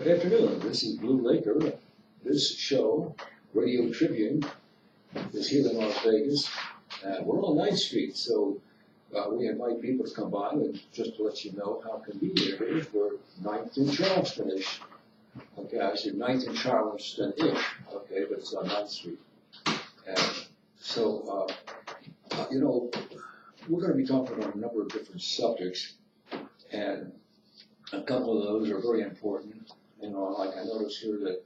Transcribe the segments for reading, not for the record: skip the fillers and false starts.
Good afternoon. This is Blu Laker. This show, Radio Tribune, is here in Las Vegas. We're on 9th Street, so we invite people to come by, and just to let you know how convenient it is, we're 9th and Charleston-ish. Okay, I said 9th and Charleston-ish, okay, but it's on 9th Street. And so, we're going to be talking about a number of different subjects, and a couple of those are very important. Like I notice here that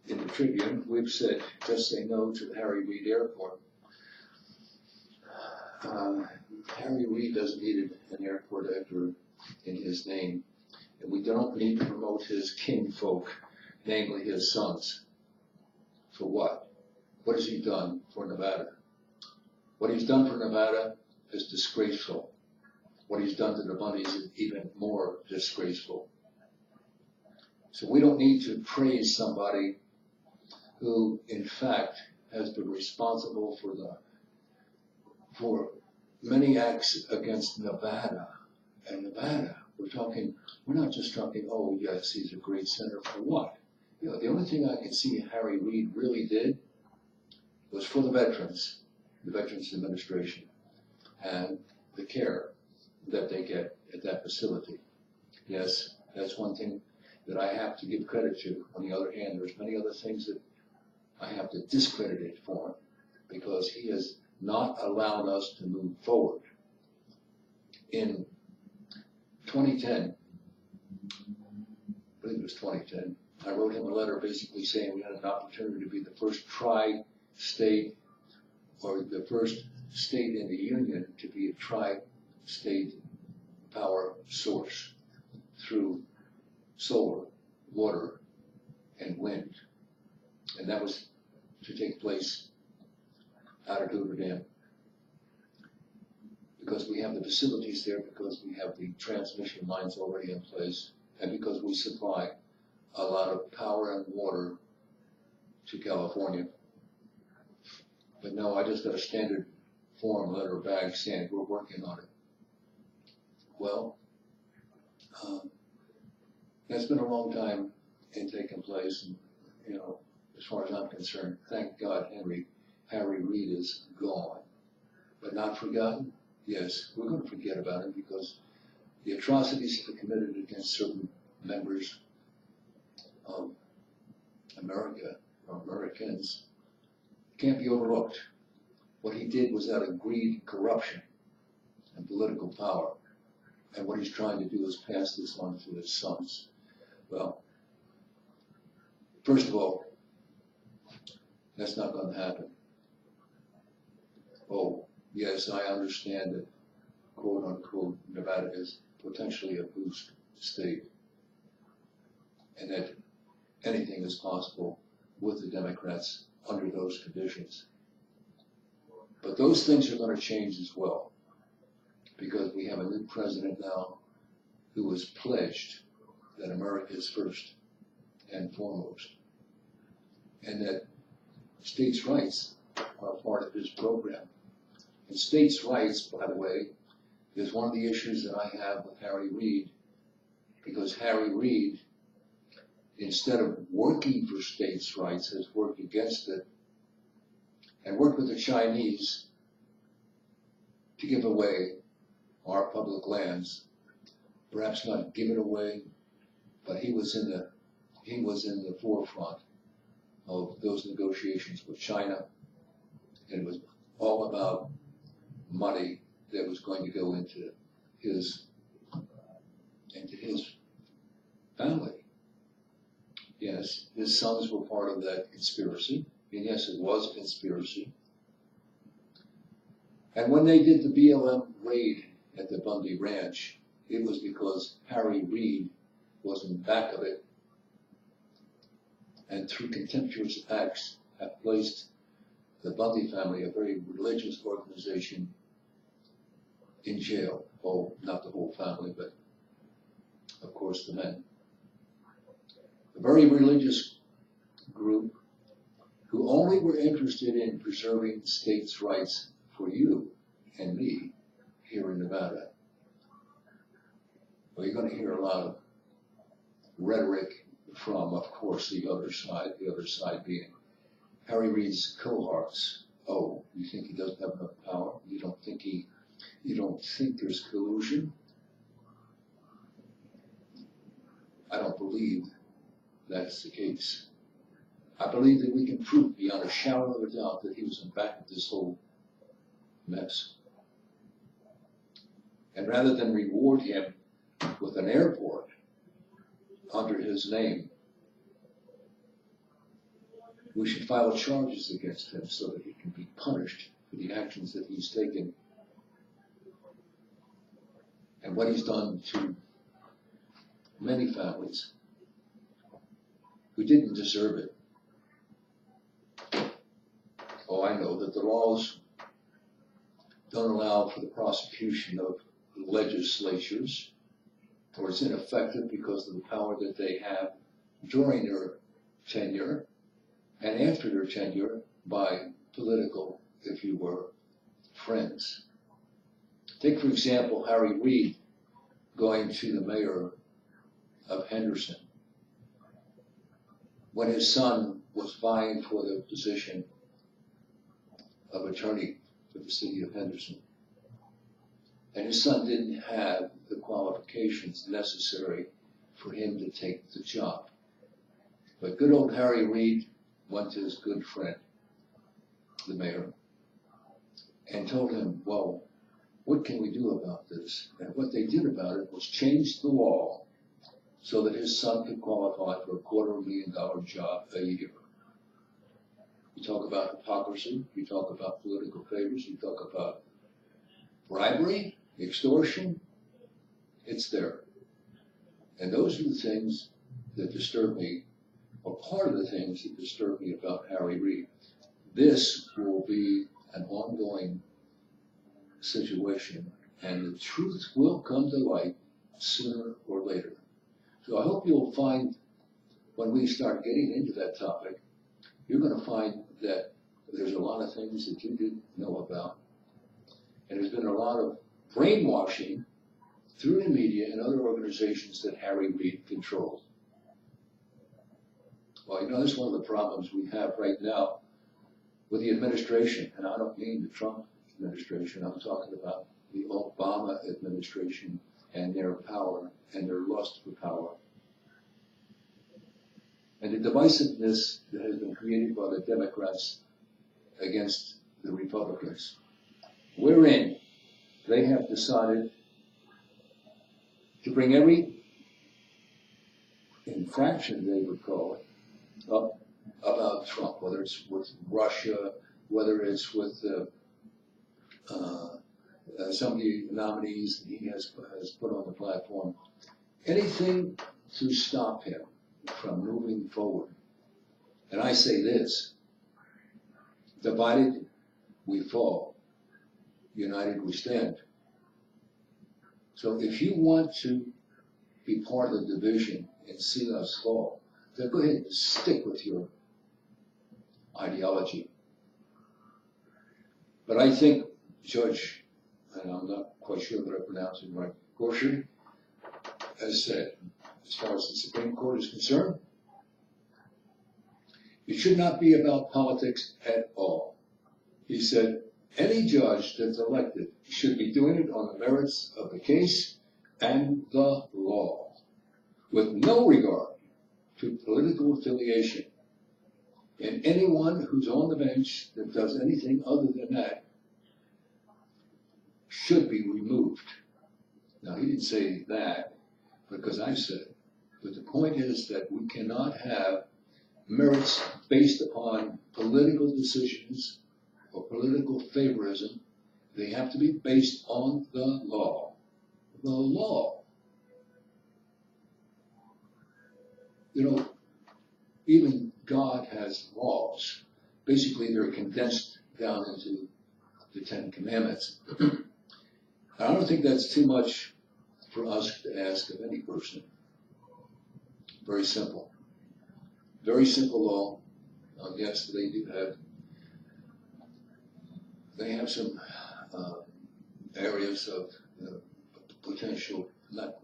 in the Tribune, we've said, just say no to the Harry Reid Airport. Harry Reid doesn't need an airport ever in his name. And we don't need to promote his kinfolk, namely his sons. For what? What has he done for Nevada? What he's done for Nevada is disgraceful. What he's done to the bunnies is even more disgraceful. So we don't need to praise somebody who, in fact, has been responsible for many acts against Nevada. And Nevada, we're not just talking, oh yes, he's a great senator for what? The only thing I can see Harry Reid really did was for the Veterans Administration, and the care that they get at that facility. Yes, that's one thing that I have to give credit to. On the other hand, there's many other things that I have to discredit it for, because he has not allowed us to move forward. In 2010, I believe it was 2010, I wrote him a letter basically saying we had an opportunity to be the first tri-state, or the first state in the union to be a tri-state power source through solar, water, and wind. And that was to take place out of Hoover Dam. Because we have the facilities there, because we have the transmission lines already in place, and because we supply a lot of power and water to California. But no, I just got a standard form letter back saying we're working on it. Well, that's been a long time in taking place, and as far as I'm concerned, thank God Harry Reid is gone, but not forgotten. Yes, we're going to forget about him, because the atrocities that are committed against certain members of America, or Americans, can't be overlooked. What he did was out of greed, corruption, and political power. And what he's trying to do is pass this on to his sons. Well, first of all, that's not going to happen. Oh, yes, I understand that, quote unquote, Nevada is potentially a boost state, and that anything is possible with the Democrats under those conditions. But those things are going to change as well, because we have a new president now who has pledged that America is first and foremost, and that states' rights are part of his program. And states' rights, by the way, is one of the issues that I have with Harry Reid, because Harry Reid, instead of working for states' rights, has worked against it, and worked with the Chinese to give away our public lands. Perhaps not give it away, but he was in the forefront of those negotiations with China, and it was all about money that was going to go into his family. Yes, his sons were part of that conspiracy, and yes, it was a conspiracy. And when they did the BLM raid at the Bundy Ranch, it was because Harry Reid was in the back of it, and through contemptuous acts have placed the Bundy family, a very religious organization, in jail. Oh, not the whole family, but of course the men. A very religious group who only were interested in preserving states' rights for you and me here in Nevada. Well, you're going to hear a lot of rhetoric from, of course, the other side being Harry Reid's cohorts. Oh, you think he doesn't have enough power? You don't think there's collusion? I don't believe that's the case. I believe that we can prove beyond a shadow of a doubt that he was in back of this whole mess. And rather than reward him with an airport under his name, we should file charges against him so that he can be punished for the actions that he's taken and what he's done to many families who didn't deserve it. Oh, I know that the laws don't allow for the prosecution of legislatures, or it's ineffective because of the power that they have during their tenure and after their tenure by political, if you were, friends. Take, for example, Harry Reid going to the mayor of Henderson when his son was vying for the position of attorney for the city of Henderson. And his son didn't have the qualifications necessary for him to take the job. But good old Harry Reid went to his good friend, the mayor, and told him, well, what can we do about this? And what they did about it was change the law so that his son could qualify for a $250,000 job a year. You talk about hypocrisy, you talk about political favors, you talk about bribery, extortion, it's there. And those are the things that disturb me, or part of the things that disturb me about Harry Reid. This will be an ongoing situation, and the truth will come to light sooner or later. So I hope you'll find, when we start getting into that topic, you're going to find that there's a lot of things that you didn't know about. And there's been a lot of brainwashing through the media and other organizations that Harry Reid controlled. Well, you know, that's one of the problems we have right now with the administration. And I don't mean the Trump administration. I'm talking about the Obama administration and their power and their lust for power. And the divisiveness that has been created by the Democrats against the Republicans, wherein they have decided to bring every infraction, they would call it, up about Trump, whether it's with Russia, whether it's with some of the nominees that he has put on the platform, anything to stop him from moving forward. And I say this: divided we fall, united we stand. So if you want to be part of the division and see us fall, then go ahead and stick with your ideology. But I think Judge, and I'm not quite sure that I pronounced it right, Gorsuch has said, as far as the Supreme Court is concerned, it should not be about politics at all. He said, any judge that's elected should be doing it on the merits of the case and the law, with no regard to political affiliation. And anyone who's on the bench that does anything other than that should be removed. Now, he didn't say that because I said it. But the point is that we cannot have merits based upon political decisions or political favorism. They have to be based on the law. The law. You know, even God has laws. Basically, they're condensed down into the Ten Commandments. I don't think that's too much for us to ask of any person. Very simple. Very simple law. Yes, they do have. They have some areas of potential, not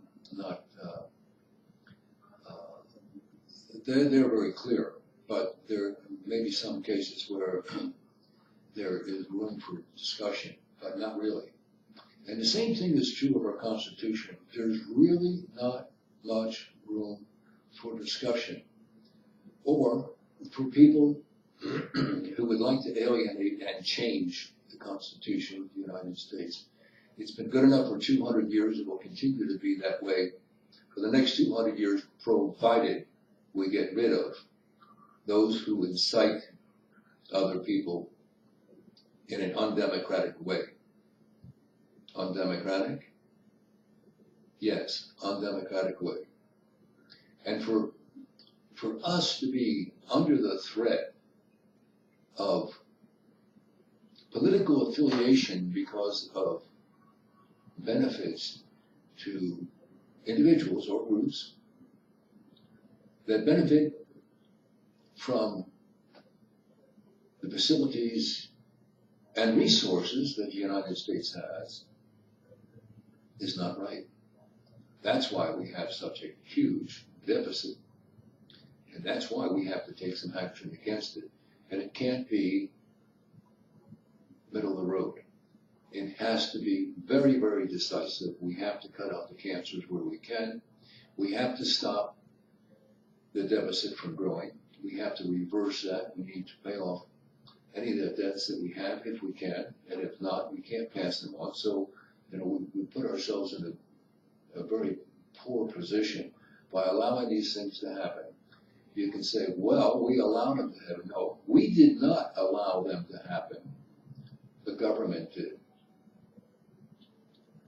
they're very clear, but there may be some cases where there is room for discussion, but not really. And the same thing is true of our Constitution. There's really not much room for discussion, or for people who would like to alienate and change the Constitution of the United States. It's been good enough for 200 years. It will continue to be that way for the next 200 years, provided we get rid of those who incite other people in an undemocratic way. Undemocratic? Yes, undemocratic way. And for us to be under the threat of political affiliation because of benefits to individuals or groups that benefit from the facilities and resources that the United States has is not right. That's why we have such a huge deficit. And that's why we have to take some action against it. And it can't be middle of the road. It has to be very, very decisive. We have to cut out the cancers where we can. We have to stop the deficit from growing. We have to reverse that. We need to pay off any of the debts that we have if we can. And if not, we can't pass them on. So, we put ourselves in a very poor position by allowing these things to happen. You can say, well, we allowed them to happen. No, we did not allow them to happen. The government did.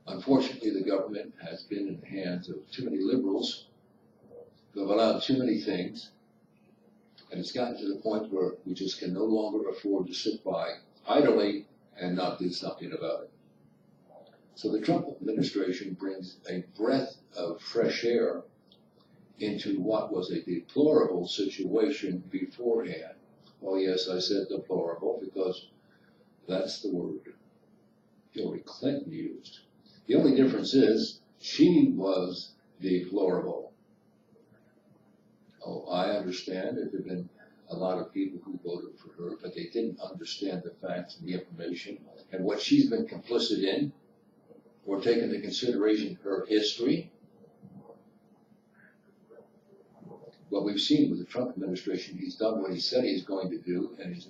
Unfortunately, the government has been in the hands of too many liberals who have allowed too many things, and it's gotten to the point where we just can no longer afford to sit by idly and not do something about it. So the Trump administration brings a breath of fresh air into what was a deplorable situation beforehand. Oh yes, I said deplorable because that's the word Hillary Clinton used. The only difference is she was deplorable. Oh, I understand there have been a lot of people who voted for her, but they didn't understand the facts and the information and what she's been complicit in, or take into consideration her history. What we've seen with the Trump administration, he's done what he said he's going to do, and he's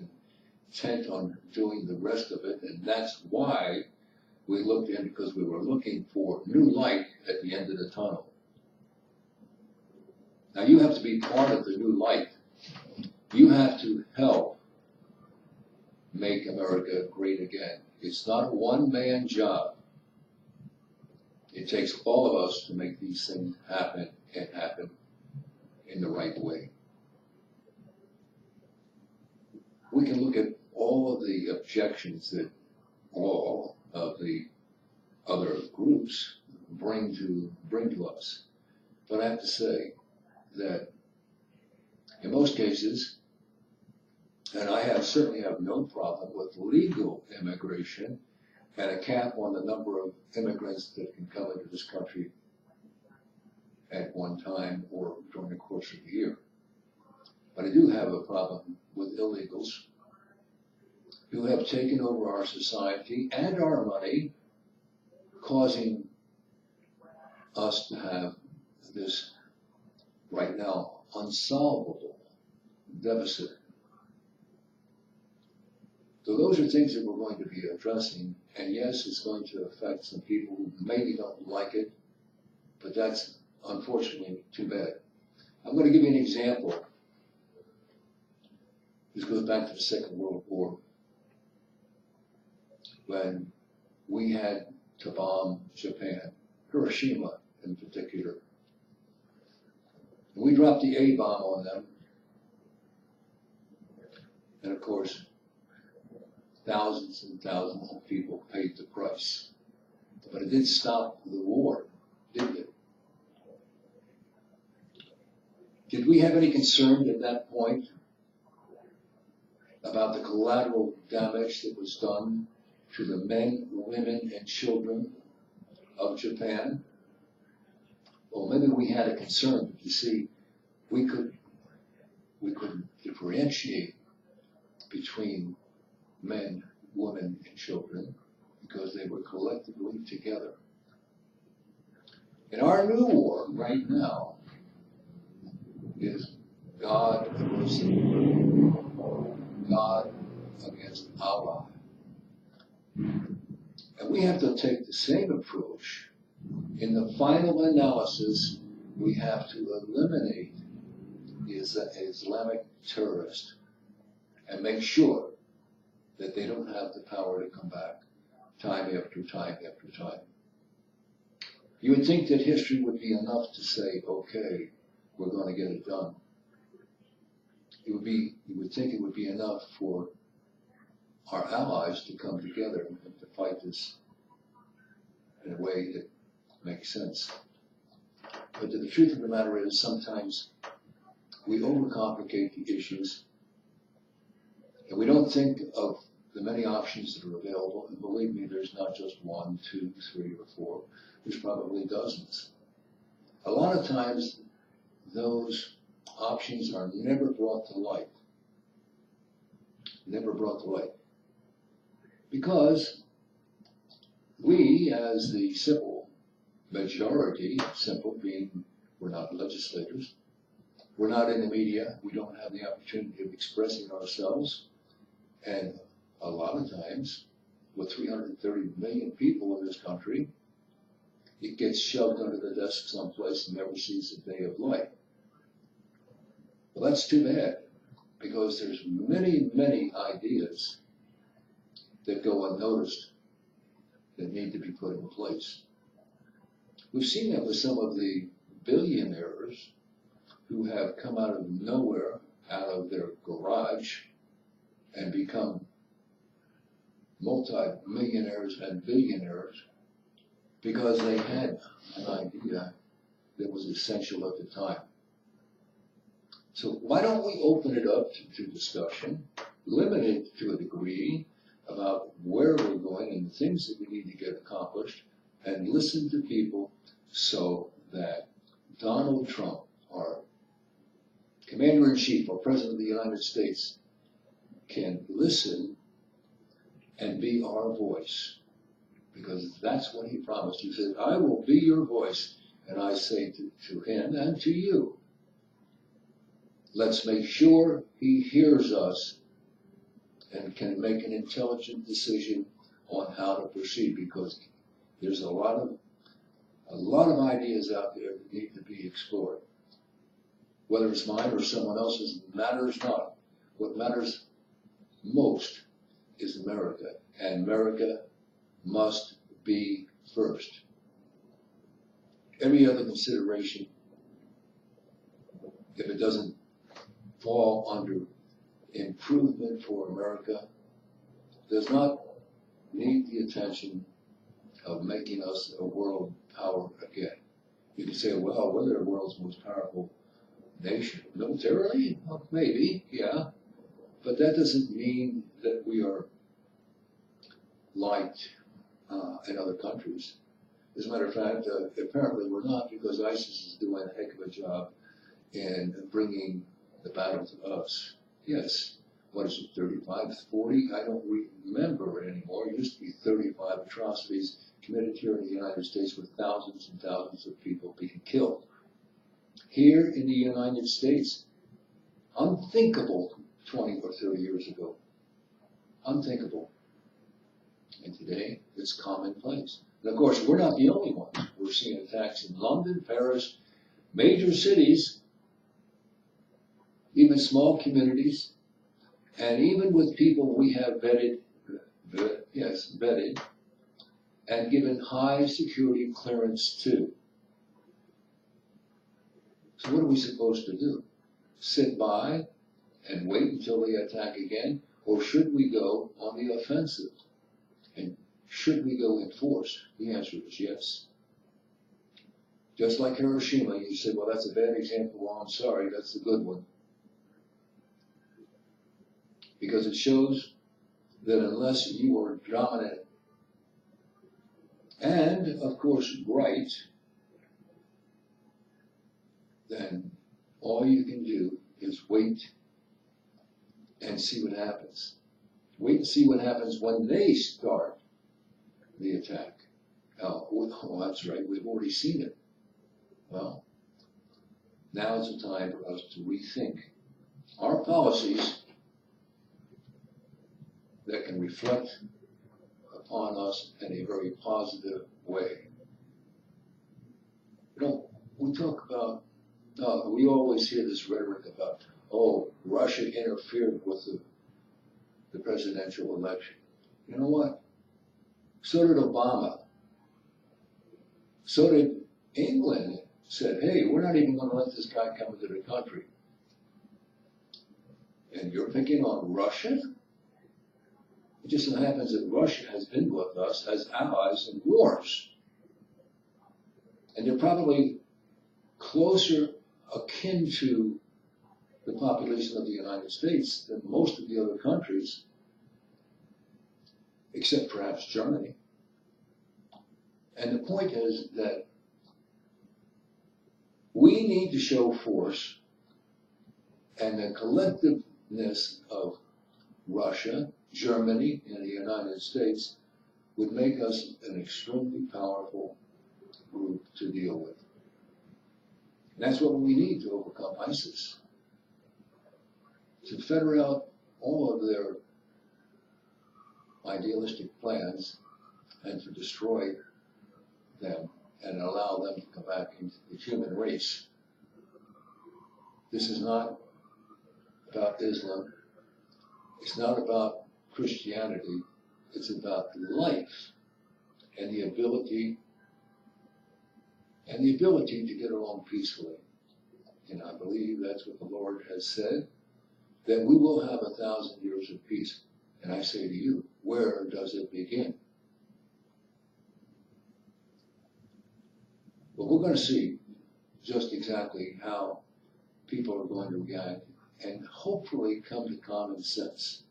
intent on doing the rest of it, and that's why we looked in, because we were looking for new light at the end of the tunnel. Now you have to be part of the new light. You have to help make America great again. It's not a one-man job. It takes all of us to make these things happen and happen in the right way. We can look at all of the objections that all of the other groups bring to us. But I have to say that in most cases, and I certainly have no problem with legal immigration and a cap on the number of immigrants that can come into this country at one time or during the course of the year. But I do have a problem with illegals who have taken over our society and our money, causing us to have this, right now, unsolvable deficit. So those are things that we're going to be addressing, and yes, it's going to affect some people who maybe don't like it, but that's unfortunately too bad. I'm going to give you an example. This goes back to the Second World War, when we had to bomb Japan, Hiroshima in particular. And we dropped the A-bomb on them, and of course, thousands and thousands of people paid the price. But it didn't stop the war, did it? Did we have any concern at that point about the collateral damage that was done to the men, women, and children of Japan? Well, maybe we had a concern. You see, we could differentiate between men, women, and children because they were collectively together. And our new war right now is God versus God against Allah. And we have to take the same approach. In the final analysis, we have to eliminate the Islamic terrorist and make sure that they don't have the power to come back time after time after time. You would think that history would be enough to say, okay, we're going to get it done. You would think it would be enough for our allies to come together and to fight this in a way that makes sense. But the truth of the matter is sometimes we overcomplicate the issues and we don't think of the many options that are available. And believe me, there's not just 1, 2, 3, or 4. There's probably dozens. A lot of times those options are never brought to light. Never brought to light. Because we, as the simple majority, simple being we're not legislators, we're not in the media, we don't have the opportunity of expressing ourselves, and a lot of times, with 330 million people in this country, it gets shoved under the desk someplace and never sees the day of light. Well, that's too bad, because there's many, many ideas that go unnoticed that need to be put in place. We've seen that with some of the billionaires who have come out of nowhere, out of their garage, and become multi-millionaires and billionaires because they had an idea that was essential at the time. So why don't we open it up to discussion, limit it to a degree about where we're going and the things that we need to get accomplished, and listen to people so that Donald Trump, our Commander-in-Chief, our President of the United States, can listen and be our voice. Because that's what he promised. He said, I will be your voice. And I say to him and to you, let's make sure he hears us and can make an intelligent decision on how to proceed, because there's a lot of ideas out there that need to be explored. Whether it's mine or someone else's matters not. What matters most is America, and America must be first. Every other consideration, if it doesn't fall under improvement for America, does not need the attention of making us a world power again. You can say, well, we're the world's most powerful nation. Militarily? Well, maybe, yeah. But that doesn't mean that we are liked in other countries. As a matter of fact, apparently we're not, because ISIS is doing a heck of a job in bringing the battle to us. Yes, what is it, 35, 40? I don't remember it anymore. It used to be 35 atrocities committed here in the United States with thousands and thousands of people being killed. Here in the United States, unthinkable 20 or 30 years ago. Unthinkable. And today, it's commonplace. And of course, we're not the only ones. We're seeing attacks in London, Paris, major cities, even small communities, and even with people we have vetted, and given high security clearance to. So what are we supposed to do? Sit by and wait until they attack again? Or should we go on the offensive? And should we go in force? The answer is yes. Just like Hiroshima, you said, well, that's a bad example. Well, I'm sorry, that's a good one. Because it shows that unless you are dominant and, of course, right, then all you can do is wait and see what happens. Wait and see what happens when they start the attack. Oh, that's right, we've already seen it. Well, now is the time for us to rethink our policies that can reflect upon us in a very positive way. You know, we talk about, we always hear this rhetoric about, oh, Russia interfered with the presidential election. You know what? So did Obama. So did England. Said, hey, we're not even going to let this guy come into the country. And you're picking on Russia? It just so happens that Russia has been with us as allies in wars. And they're probably closer akin to the population of the United States than most of the other countries, except perhaps Germany. And the point is that we need to show force, and the collectiveness of Russia, Germany, and the United States would make us an extremely powerful group to deal with. And that's what we need to overcome ISIS. To ferret out all of their idealistic plans and to destroy them and allow them to come back into the human race. This is not about Islam. It's not about Christianity. It's about life and the ability to get along peacefully. And I believe that's what the Lord has said, that we will have 1,000 years of peace. And I say to you, where does it begin? But we're going to see just exactly how people are going to react and hopefully come to common sense.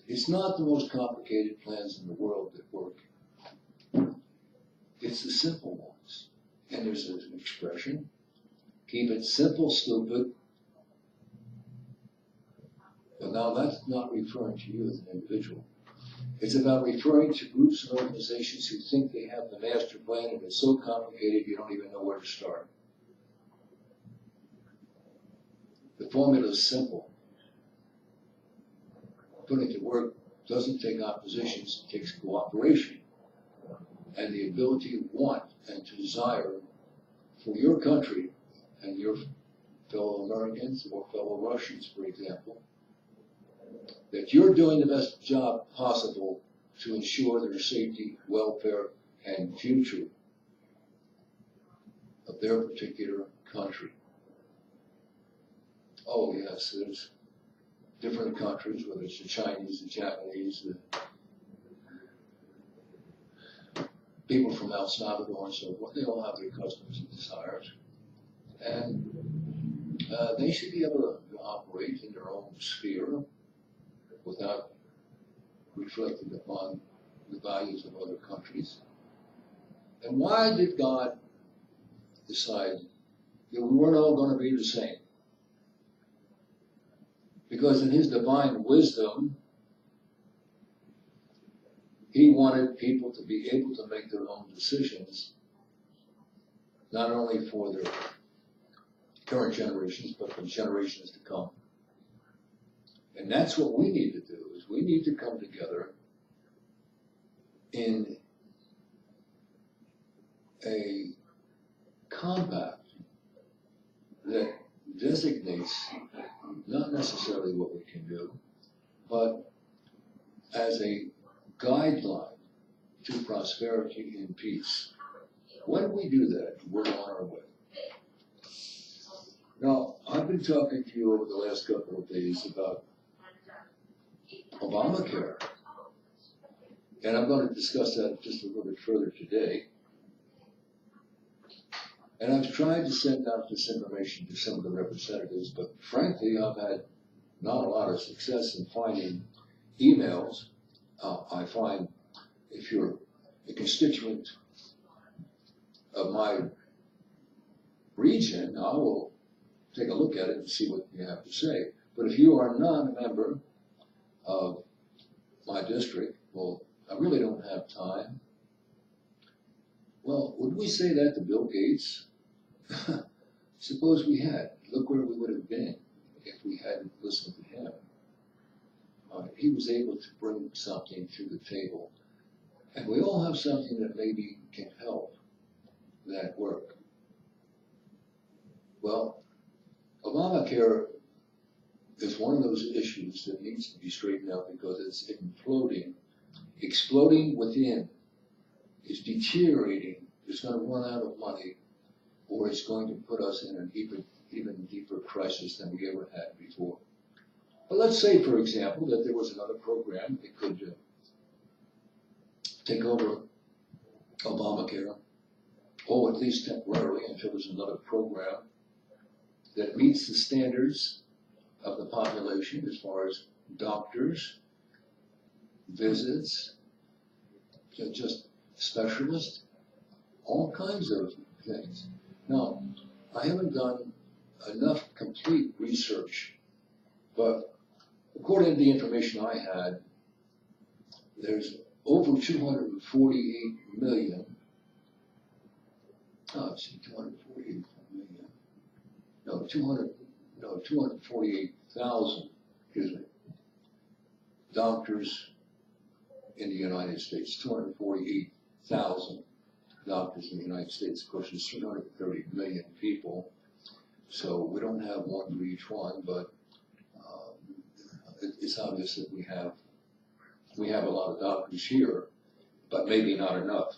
It's not the most complicated plans in the world that work. It's the simple ones. And there's an expression, keep it simple, stupid. But now that's not referring to you as an individual. It's about referring to groups and organizations who think they have the master plan and it's so complicated you don't even know where to start. The formula is simple. Putting it to work doesn't take oppositions, it takes cooperation and the ability to want and to desire for your country and your fellow Americans or fellow Russians, for example, that you're doing the best job possible to ensure their safety, welfare, and future of their particular country. Oh yes, there's different countries, whether it's the Chinese, the Japanese, the people from El Salvador and so forth, they all have their customs and desires. And they should be able to operate in their own sphere without reflecting upon the values of other countries. And why did God decide that we weren't all going to be the same? Because in his divine wisdom, he wanted people to be able to make their own decisions, not only for their current generations, but for generations to come. And that's what we need to do, is we need to come together in a compact that designates not necessarily what we can do, but as a guideline to prosperity and peace. When we do that, we're on our way. Now, I've been talking to you over the last couple of days about Obamacare, and I'm going to discuss that just a little bit further today. And I've tried to send out this information to some of the representatives, but frankly, I've had not a lot of success in finding emails. I find if you're a constituent of my region, I will take a look at it and see what you have to say. But if you are not a member of my district, well, I really don't have time. Well, would we say that to Bill Gates? Suppose we had. Look where we would have been if we hadn't listened to him. He was able to bring something to the table. And we all have something that maybe can help that work. Well, Obamacare is one of those issues that needs to be straightened out because it's exploding within. It's deteriorating. It's going to run out of money, or it's going to put us in an even deeper crisis than we ever had before. But let's say, for example, that there was another program that could take over Obamacare, or at least temporarily until there's another program that meets the standards of the population as far as doctors, visits, just specialists, all kinds of things. Now, I haven't done enough complete research, but according to the information I had, there's over 248 million, 248,000, doctors in the United States, 248,000 doctors in the United States. Of course, there's 330 million people, so we don't have one for each one, but it's obvious that we have a lot of doctors here, but maybe not enough.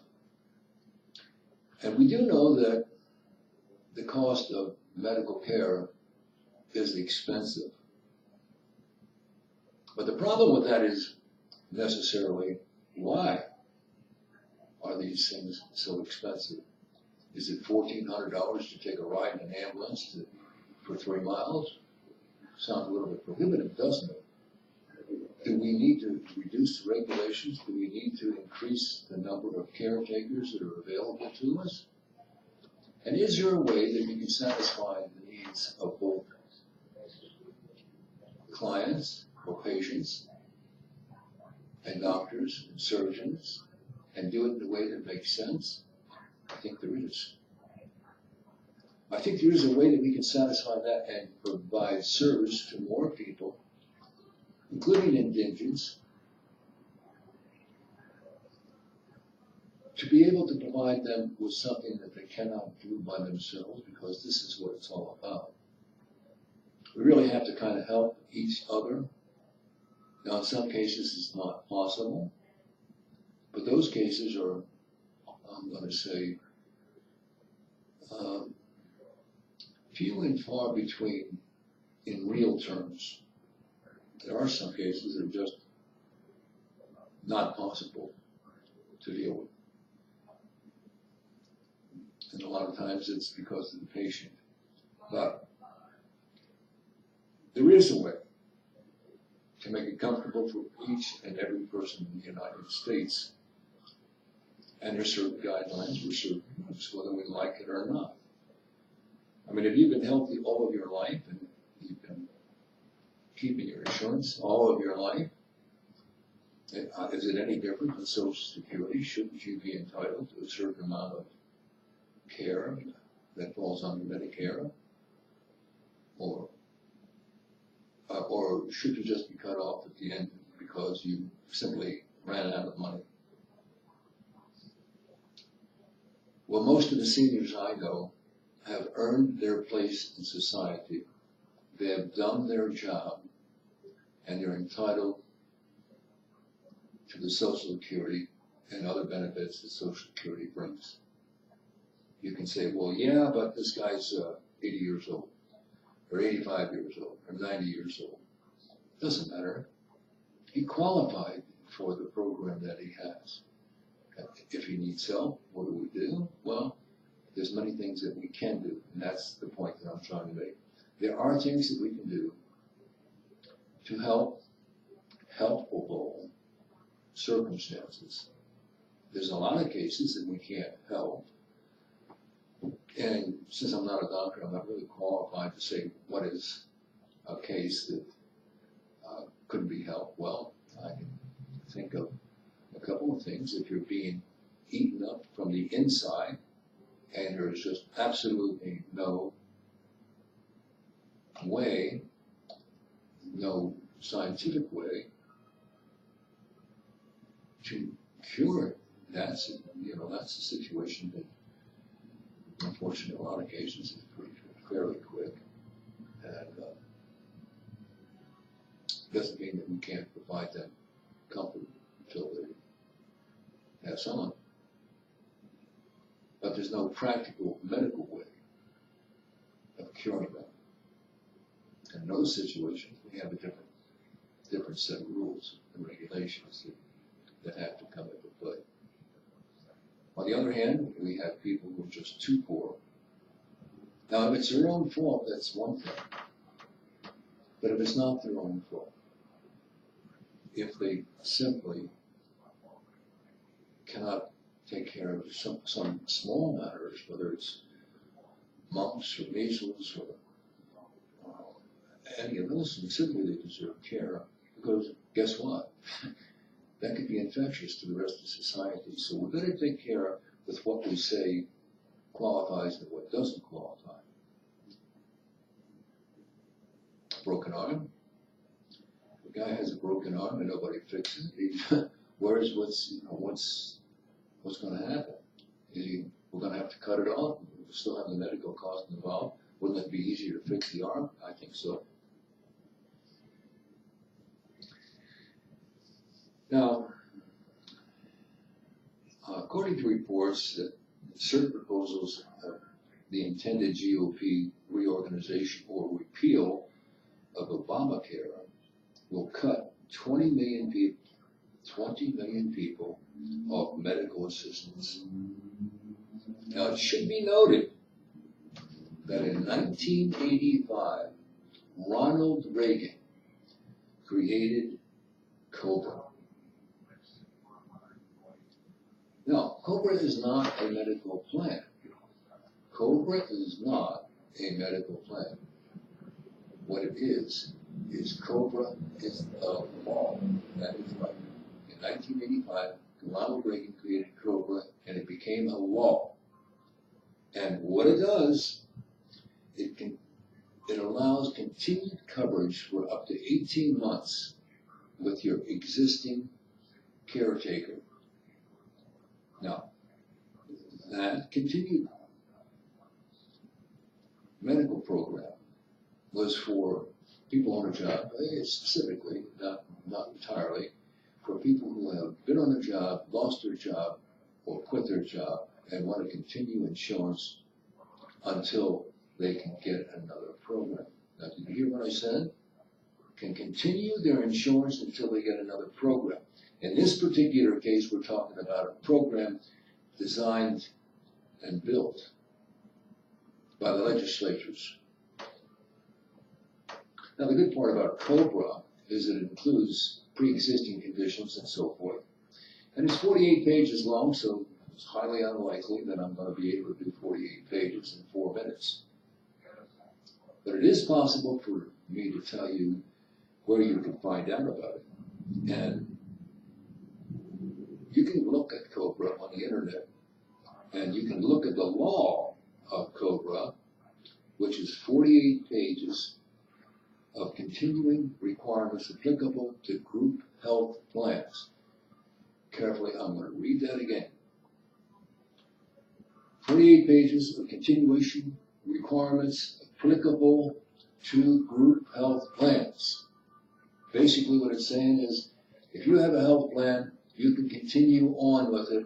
And we do know that the cost of medical care is expensive. But the problem with that is necessarily, why are these things so expensive? Is it $1,400 to take a ride in an ambulance for 3 miles? Sounds a little bit prohibitive, doesn't it? Do we need to reduce the regulations? Do we need to increase the number of caretakers that are available to us? And is there a way that we can satisfy the needs of both clients or patients and doctors and surgeons and do it in a way that makes sense? I think there is. I think there is a way that we can satisfy that and provide service to more people, including indigents, to be able to provide them with something that they cannot do by themselves, because this is what it's all about. We really have to kind of help each other. Now, in some cases, it's not possible, but those cases are, I'm going to say, few and far between in real terms. There are some cases that are just not possible to deal with. And a lot of times it's because of the patient. But there is a way to make it comfortable for each and every person in the United States. And there's certain guidelines for certain groups, whether we like it or not. I mean, if you've been healthy all of your life and you've been keeping your insurance all of your life, is it any different than Social Security? Shouldn't you be entitled to a certain amount of care that falls under Medicare? Or should you just be cut off at the end because you simply ran out of money? Well, most of the seniors I know have earned their place in society. They have done their job, and they're entitled to the Social Security and other benefits that Social Security brings. You can say, well, yeah, but this guy's 80 years old, or 85 years old, or 90 years old. Doesn't matter. He qualified for the program that he has. If he needs help, what do? Well, there's many things that we can do, and that's the point that I'm trying to make. There are things that we can do to help helpable circumstances. There's a lot of cases that we can't help, and since I'm not a doctor, I'm not really qualified to say what is a case that couldn't be helped? Well, I can think of a couple of things. If you're being eaten up from the inside and there's just absolutely no way, no scientific way to cure it, that's a situation that, unfortunately, in a lot of cases is fairly quick, and doesn't mean that we can't provide them comfort until they have some. But there's no practical medical way of curing them. And in those situations, we have a different set of rules and regulations that have to come into play. On the other hand, we have people who are just too poor. Now, if it's their own fault, that's one thing. But if it's not their own fault, if they simply cannot take care of some small matters, whether it's mumps or measles or any of those things, simply they deserve care, because guess what? That could be infectious to the rest of society. So we better take care with what we say qualifies and what doesn't qualify. Broken arm. The guy has a broken arm and nobody fixes it. Where's what's going to happen? We're going to have to cut it off. We still have the medical cost involved. Wouldn't it be easier to fix the arm? I think so. Now, according to reports, that certain proposals of the intended GOP reorganization or repeal of Obamacare will cut 20 million people off medical assistance. Now, it should be noted that in 1985, Ronald Reagan created Cobra. Now, Cobra is not a medical plan. Cobra is not a medical plan. What it is Cobra is a law. That is right. In 1985, Ronald Reagan created Cobra, and it became a law. And what it does, it allows continued coverage for up to 18 months with your existing caretaker. Now, that continued medical program was for people on a job, specifically, not entirely, for people who have been on a job, lost their job, or quit their job, and want to continue insurance until they can get another program. Now, did you hear what I said? Can continue their insurance until they get another program. In this particular case, we're talking about a program designed and built by the legislatures. Now, the good part about Cobra is that it includes pre-existing conditions and so forth. And it's 48 pages long, so it's highly unlikely that I'm going to be able to do 48 pages in 4 minutes. But it is possible for me to tell you where you can find out about it. And you can look at Cobra on the internet, and you can look at the law of Cobra, which is 48 pages of continuing requirements applicable to group health plans. Carefully, I'm going to read that again. 48 pages of continuation requirements applicable to group health plans. Basically what it's saying is, if you have a health plan, you can continue on with it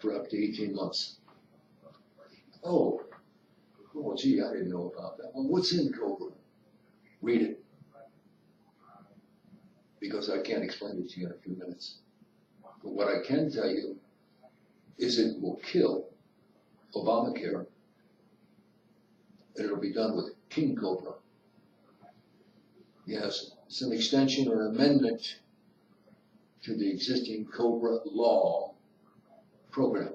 for up to 18 months. Oh, gee, I didn't know about that. Well, what's in Cobra? Read it. Because I can't explain it to you in a few minutes. But what I can tell you is it will kill Obamacare, and it'll be done with King Cobra. Yes, it's an extension or amendment to the existing Cobra law program.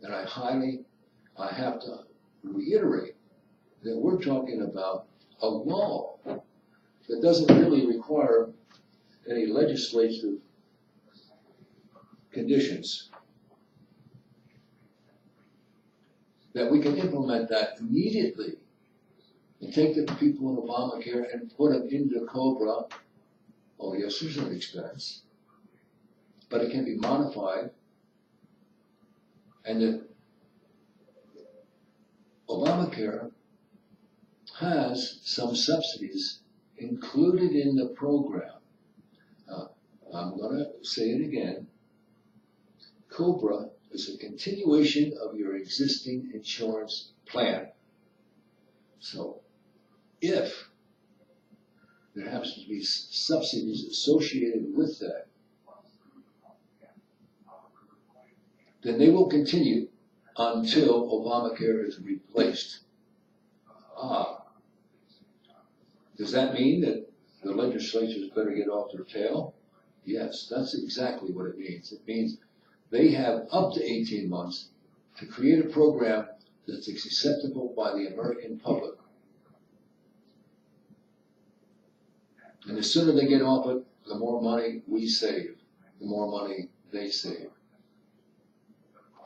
And I have to reiterate that we're talking about a law that doesn't really require any legislative conditions, that we can implement that immediately and take the people in Obamacare and put them into Cobra. Oh yes, there's an expense, but it can be modified, and the Obamacare has some subsidies included in the program. I'm going to say it again. Cobra is a continuation of your existing insurance plan. So if there happens to be subsidies associated with that, then they will continue until Obamacare is replaced. Does that mean that the legislatures better get off their tail? Yes, that's exactly what it means. It means they have up to 18 months to create a program that's acceptable by the American public. And the sooner they get off it, the more money we save, the more money they save.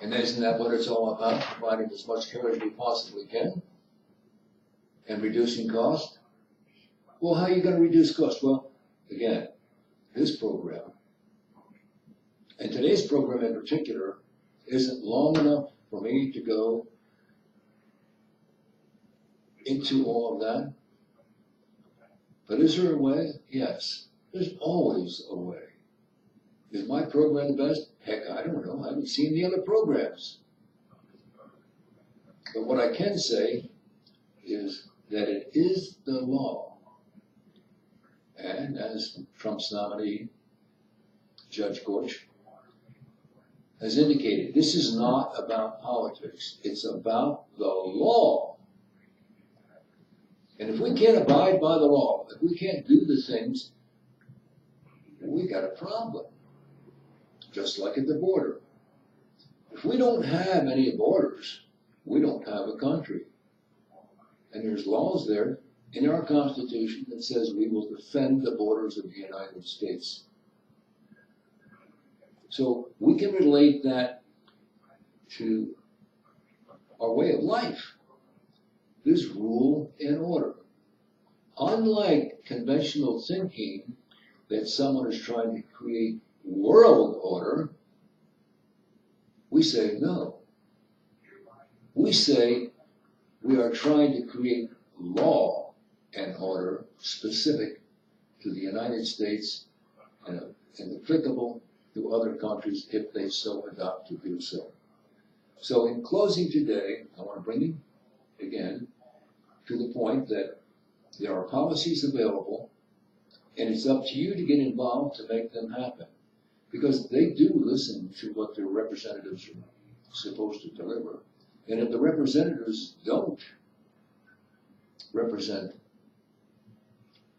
And isn't that what it's all about? Providing as much care as we possibly can and reducing cost? Well, how are you going to reduce cost? Well, again, this program, and today's program in particular, isn't long enough for me to go into all of that. But is there a way? Yes. There's always a way. Is my program the best? Heck, I don't know. I haven't seen the other programs. But what I can say is that it is the law. And as Trump's nominee, Judge Gorch, has indicated, this is not about politics. It's about the law. And if we can't abide by the law, if we can't do the things, we got a problem. Just like at the border. If we don't have any borders, we don't have a country. And there's laws there in our Constitution that says we will defend the borders of the United States. So we can relate that to our way of life. There's rule and order. Unlike conventional thinking that someone is trying to create world order, we say no. We say we are trying to create law and order specific to the United States and applicable to other countries if they so adopt to do so. So in closing today, I want to bring you again to the point that there are policies available, and it's up to you to get involved to make them happen. Because they do listen to what their representatives are supposed to deliver. And if the representatives don't represent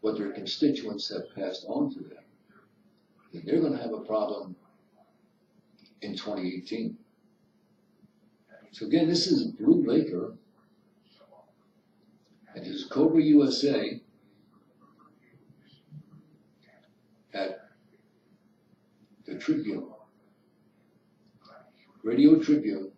what their constituents have passed on to them, then they're going to have a problem in 2018. So again, this is Blu Laker, and this is Cobra USA at the Tribune, Radio Tribune,